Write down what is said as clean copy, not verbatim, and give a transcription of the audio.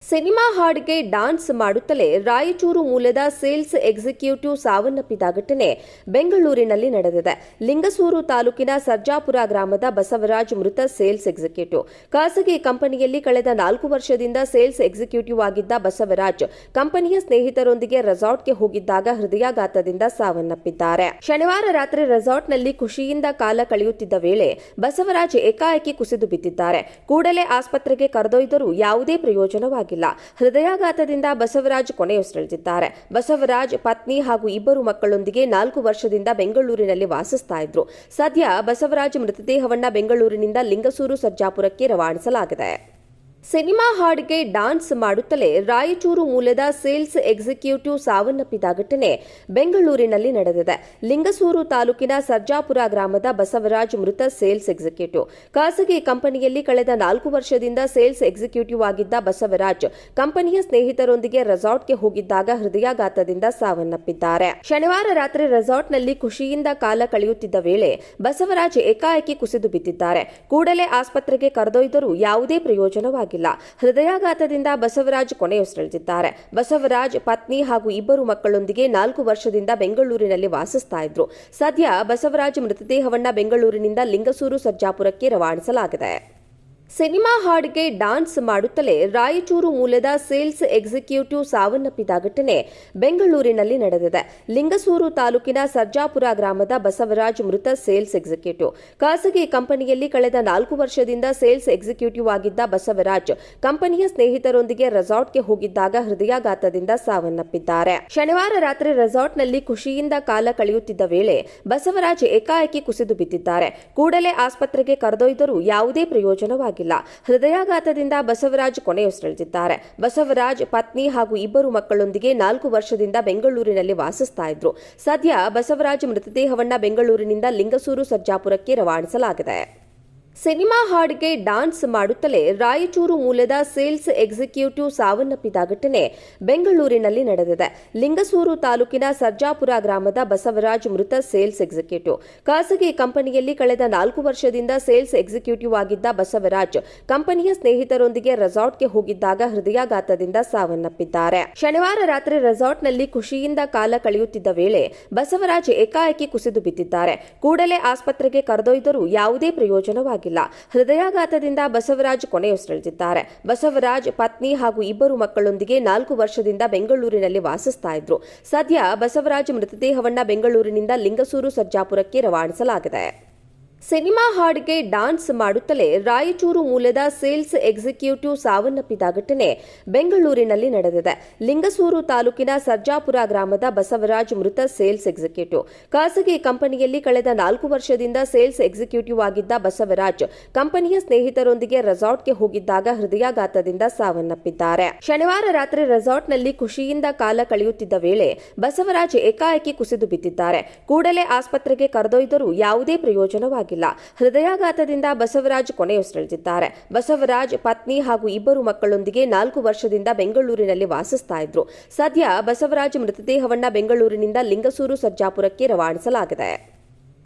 Cinema ಹಾಡಿಗೆ dance ಮಾಡುತ್ತಲೇ ರಾಯಚೂರು ಮೂಲದ ಸೇಲ್ಸ್ ಎಕ್ಸಿಕ್ಯೂಟಿವ್ ಸಾವನ್ನಪ್ಪಿದ ಘಟನೆ ಬೆಂಗಳೂರಿನಲ್ಲಿ ನಡೆದಿದೆ. ಲಿಂಗಸೂರು ತಾಲೂಕಿನ ಸರ್ಜಾಪುರ ಗ್ರಾಮದ ಬಸವರಾಜ್ ಮೃತ ಸೇಲ್ಸ್ ಎಕ್ಸಿಕ್ಯೂಟಿವ್. ಖಾಸಗಿ ಕಂಪನಿಯಲ್ಲಿ ಕಳೆದ 4 ವರ್ಷದಿಂದ ಸೇಲ್ಸ್ ಎಕ್ಸಿಕ್ಯೂಟಿವ್ ಆಗಿದ್ದ ಬಸವರಾಜ್ ಕಂಪನಿಯ ಸ್ನೇಹಿತರೊಂದಿಗೆ ರೆಸಾರ್ಟ್ಗೆ ಹೋಗಿದ್ದಾಗ ಹೃದಯಾಘಾತದಿಂದ ಸಾವನ್ನಪ್ಪಿದ್ದಾರೆ. ಶನಿವಾರ ರಾತ್ರಿ ರೆಸಾರ್ಟ್ನಲ್ಲಿ ಖುಷಿಯಿಂದ ಕಾಲ ಕಳೆಯುತ್ತಿದ್ದ ವೇಳೆ ಬಸವರಾಜ್ ಏಕಾಏಕಿ ಕುಸಿದು ಬಿದ್ದಿದ್ದಾರೆ. ಕೂಡಲೇ ಆಸ್ಪತ್ರೆಗೆ ಕರೆದೊಯ್ದರೂ ಯಾವುದೇ ಪ್ರಯೋಜನವಾಗಿಲ್ಲ. ಹೃದಯಾಘಾತದಿಂದ ಬಸವರಾಜ್ ಕೊನೆಯುಸಿರೆಳೆದಿದ್ದಾರೆ. ಬಸವರಾಜ್ ಪತ್ನಿ ಹಾಗೂ 2 ಮಕ್ಕಳೊಂದಿಗೆ 4 ವರ್ಷದಿಂದ ಬೆಂಗಳೂರಿನಲ್ಲಿ ವಾಸಿಸ್ತಾ ಇದ್ರು. ಸದ್ಯ ಬಸವರಾಜ್ ಮೃತದೇಹವನ್ನ ಬೆಂಗಳೂರಿನಿಂದ ಲಿಂಗಸೂರು ಸರ್ಜಾಪುರಕ್ಕೆ ರವಾನಿಸಲಾಗಿದೆ. ಸಿನಿಮಾ ಹಾಡಿಗೆ ಡ್ಯಾನ್ಸ್ ಮಾಡುತ್ತಲೇ ರಾಯಚೂರು ಮೂಲದ ಸೇಲ್ಸ್ ಎಕ್ಸಿಕ್ಯೂಟಿವ್ ಸಾವನ್ನಪ್ಪಿದ ಘಟನೆ ಬೆಂಗಳೂರಿನಲ್ಲಿ ನಡೆದಿದೆ. ಲಿಂಗಸೂರು ತಾಲೂಕಿನ ಸರ್ಜಾಪುರ ಗ್ರಾಮದ ಬಸವರಾಜ್ ಮೃತ ಸೇಲ್ಸ್ ಎಕ್ಸಿಕ್ಯೂಟಿವ್. ಖಾಸಗಿ ಕಂಪನಿಯಲ್ಲಿ ಕಳೆದ 4 ವರ್ಷದಿಂದ ಸೇಲ್ಸ್ ಎಕ್ಸಿಕ್ಯೂಟಿವ್ ಆಗಿದ್ದ ಬಸವರಾಜ್ ಕಂಪನಿಯ ಸ್ನೇಹಿತರೊಂದಿಗೆ ರೆಸಾರ್ಟ್ಗೆ ಹೋಗಿದ್ದಾಗ ಹೃದಯಾಘಾತದಿಂದ ಸಾವನ್ನಪ್ಪಿದ್ದಾರೆ. ಶನಿವಾರ ರಾತ್ರಿ ರೆಸಾರ್ಟ್ನಲ್ಲಿ ಖುಷಿಯಿಂದ ಕಾಲ ಕಳೆಯುತ್ತಿದ್ದ ವೇಳೆ ಬಸವರಾಜ್ ಏಕಾಏಕಿ ಕುಸಿದು ಬಿದ್ದಿದ್ದಾರೆ. ಕೂಡಲೇ ಆಸ್ಪತ್ರೆಗೆ ಕರೆದೊಯ್ದರೂ ಯಾವುದೇ ಪ್ರಯೋಜನವಾಗಿಲ್ಲ. ಹೃದಯಾಘಾತದಿಂದ ಬಸವರಾಜ್ ಕೊನೆಯುಸಿರೆಳೆದಿದ್ದಾರೆ. ಬಸವರಾಜ್ ಪತ್ನಿ ಹಾಗೂ 2 ಮಕ್ಕಳೊಂದಿಗೆ 4 ವರ್ಷದಿಂದ ಬೆಂಗಳೂರಿನಲ್ಲಿ ವಾಸಿಸ್ತಾ ಇದ್ರು. ಸದ್ಯ ಬಸವರಾಜ್ ಮೃತದೇಹವನ್ನ ಬೆಂಗಳೂರಿನಿಂದ ಲಿಂಗಸೂರು ಸರ್ಜಾಪುರಕ್ಕೆ ರವಾನಿಸಲಾಗಿದೆ. ಸಿನಿಮಾ ಹಾಡಿಗೆ ಡ್ಯಾನ್ಸ್ ಮಾಡುತ್ತಲೇ ರಾಯಚೂರು ಮೂಲದ ಸೇಲ್ಸ್ ಎಕ್ಸಿಕ್ಯೂಟಿವ್ ಸಾವನ್ನಪ್ಪಿದ ಘಟನೆ ಬೆಂಗಳೂರಿನಲ್ಲಿ ನಡೆದಿದೆ. ಲಿಂಗಸೂರು ತಾಲೂಕಿನ ಸರ್ಜಾಪುರ ಗ್ರಾಮದ ಬಸವರಾಜ್ ಮೃತ ಸೇಲ್ಸ್ ಎಕ್ಸಿಕ್ಯೂಟಿವ್. ಖಾಸಗಿ ಕಂಪನಿಯಲ್ಲಿ ಕಳೆದ 4 ವರ್ಷದಿಂದ ಸೇಲ್ಸ್ ಎಕ್ಸಿಕ್ಯೂಟಿವ್ ಆಗಿದ್ದ ಬಸವರಾಜ್ ಕಂಪನಿಯ ಸ್ನೇಹಿತರೊಂದಿಗೆ ರೆಸಾರ್ಟ್ಗೆ ಹೋಗಿದ್ದಾಗ ಹೃದಯಾಘಾತದಿಂದ ಸಾವನ್ನಪ್ಪಿದ್ದಾರೆ. ಶನಿವಾರ ರಾತ್ರಿ ರೆಸಾರ್ಟ್ನಲ್ಲಿ ಖುಷಿಯಿಂದ ಕಾಲ ಕಳೆಯುತ್ತಿದ್ದ ವೇಳೆ ಬಸವರಾಜ್ ಏಕಾಏಕಿ ಕುಸಿದು ಬಿದ್ದಿದ್ದಾರೆ. ಕೂಡಲೇ ಆಸ್ಪತ್ರೆಗೆ ಕರೆದೊಯ್ದರೂ ಯಾವುದೇ ಪ್ರಯೋಜನವಾಗಿಲ್ಲ. ಹೃದಯಾಘಾತದಿಂದ ಬಸವರಾಜ್ ಕೊನೆಯುಸಿರೆಳೆದಿದ್ದಾರೆ. ಬಸವರಾಜ್ ಪತ್ನಿ ಹಾಗೂ 2 ಮಕ್ಕಳೊಂದಿಗೆ 4 ವರ್ಷದಿಂದ ಬೆಂಗಳೂರಿನಲ್ಲಿ ವಾಸಿಸ್ತಾ ಇದ್ರು. ಸದ್ಯ ಬಸವರಾಜ್ ಮೃತದೇಹವನ್ನ ಬೆಂಗಳೂರಿನಿಂದ ಲಿಂಗಸೂರು ಸರ್ಜಾಪುರಕ್ಕೆ ರವಾನಿಸಲಾಗಿದೆ. ಸಿನಿಮಾ ಹಾಡಿಗೆ ಡ್ಯಾನ್ಸ್ ಮಾಡುತ್ತಲೇ ರಾಯಚೂರು ಮೂಲದ ಸೇಲ್ಸ್ ಎಕ್ಸಿಕ್ಯೂಟಿವ್ ಸಾವನ್ನಪ್ಪಿದ ಘಟನೆ ಬೆಂಗಳೂರಿನಲ್ಲಿ ನಡೆದಿದೆ. ಲಿಂಗಸೂರು ತಾಲೂಕಿನ ಸರ್ಜಾಪುರ ಗ್ರಾಮದ ಬಸವರಾಜ್ ಮೃತ ಸೇಲ್ಸ್ ಎಕ್ಸಿಕ್ಯೂಟಿವ್. ಖಾಸಗಿ ಕಂಪನಿಯಲ್ಲಿ ಕಳೆದ 4 ವರ್ಷದಿಂದ ಸೇಲ್ಸ್ ಎಕ್ಸಿಕ್ಯೂಟಿವ್ ಆಗಿದ್ದ ಬಸವರಾಜ್ ಕಂಪನಿಯ ಸ್ನೇಹಿತರೊಂದಿಗೆ ರೆಸಾರ್ಟ್ಗೆ ಹೋಗಿದ್ದಾಗ ಹೃದಯಾಘಾತದಿಂದ ಸಾವನ್ನಪ್ಪಿದ್ದಾರೆ. ಶನಿವಾರ ರಾತ್ರಿ ರೆಸಾರ್ಟ್ನಲ್ಲಿ ಖುಷಿಯಿಂದ ಕಾಲ ಕಳೆಯುತ್ತಿದ್ದ ವೇಳೆ ಬಸವರಾಜ್ ಏಕಾಏಕಿ ಕುಸಿದು ಬಿದ್ದಿದ್ದಾರೆ. ಕೂಡಲೇ ಆಸ್ಪತ್ರೆಗೆ ಕರೆದೊಯ್ದರೂ ಯಾವುದೇ ಪ್ರಯೋಜನವಾಗಿಲ್ಲ. ಹೃದಯಾಘಾತದಿಂದ ಬಸವರಾಜ್ ಕೊನೆಯುಸಿರೆಳೆದಿದ್ದಾರೆ. ಬಸವರಾಜ್ ಪತ್ನಿ ಹಾಗೂ 2 ಮಕ್ಕಳೊಂದಿಗೆ 4 ವರ್ಷದಿಂದ ಬೆಂಗಳೂರಿನಲ್ಲಿ ವಾಸಿಸ್ತಾ ಇದ್ರು. ಸದ್ಯ ಬಸವರಾಜ್ ಮೃತದೇಹವನ್ನ ಬೆಂಗಳೂರಿನಿಂದ ಲಿಂಗಸೂರು ಸರ್ಜಾಪುರಕ್ಕೆ ರವಾನಿಸಲಾಗಿದೆ. ಸಿನಿಮಾ ಹಾಡಿಗೆ ಡ್ಯಾನ್ಸ್ ಮಾಡುತ್ತಲೇ ರಾಯಚೂರು ಮೂಲದ ಸೇಲ್ಸ್ ಎಕ್ಸಿಕ್ಯೂಟಿವ್ ಸಾವನ್ನಪ್ಪಿದ ಘಟನೆ ಬೆಂಗಳೂರಿನಲ್ಲಿ ನಡೆದಿದೆ. ಲಿಂಗಸೂರು ತಾಲೂಕಿನ ಸರ್ಜಾಪುರ ಗ್ರಾಮದ ಬಸವರಾಜ್ ಮೃತ ಸೇಲ್ಸ್ ಎಕ್ಸಿಕ್ಯೂಟಿವ್. ಖಾಸಗಿ ಕಂಪನಿಯಲ್ಲಿ ಕಳೆದ 4 ವರ್ಷದಿಂದ ಸೇಲ್ಸ್ ಎಕ್ಸಿಕ್ಯೂಟಿವ್ ಆಗಿದ್ದ ಬಸವರಾಜ್ ಕಂಪನಿಯ ಸ್ನೇಹಿತರೊಂದಿಗೆ ರೆಸಾರ್ಟ್ಗೆ ಹೋಗಿದ್ದಾಗ ಹೃದಯಾಘಾತದಿಂದ ಸಾವನ್ನಪ್ಪಿದ್ದಾರೆ. ಶನಿವಾರ ರಾತ್ರಿ ರೆಸಾರ್ಟ್ನಲ್ಲಿ ಖುಷಿಯಿಂದ ಕಾಲ ಕಳೆಯುತ್ತಿದ್ದ ವೇಳೆ ಬಸವರಾಜ್ ಏಕಾಏಕಿ ಕುಸಿದು ಬಿದ್ದಿದ್ದಾರೆ. ಕೂಡಲೇ ಆಸ್ಪತ್ರೆಗೆ ಕರೆದೊಯ್ದರೂ ಯಾವುದೇ ಪ್ರಯೋಜನವಾಗಿಲ್ಲ. ಹೃದಯಾಘಾತದಿಂದ ಬಸವರಾಜ್ ಕೊನೆಯುಸಿರೆಳೆದಿದ್ದಾರೆ. ಬಸವರಾಜ್ ಪತ್ನಿ ಹಾಗೂ 2 ಮಕ್ಕಳೊಂದಿಗೆ 4 ವರ್ಷದಿಂದ ಬೆಂಗಳೂರಿನಲ್ಲಿ ವಾಸಿಸ್ತಾ ಇದ್ರು. ಸದ್ಯ ಬಸವರಾಜ್ ಮೃತದೇಹವನ್ನ ಬೆಂಗಳೂರಿನಿಂದ ಲಿಂಗಸೂರು ಸರ್ಜಾಪುರಕ್ಕೆ ರವಾನಿಸಲಾಗಿದೆ.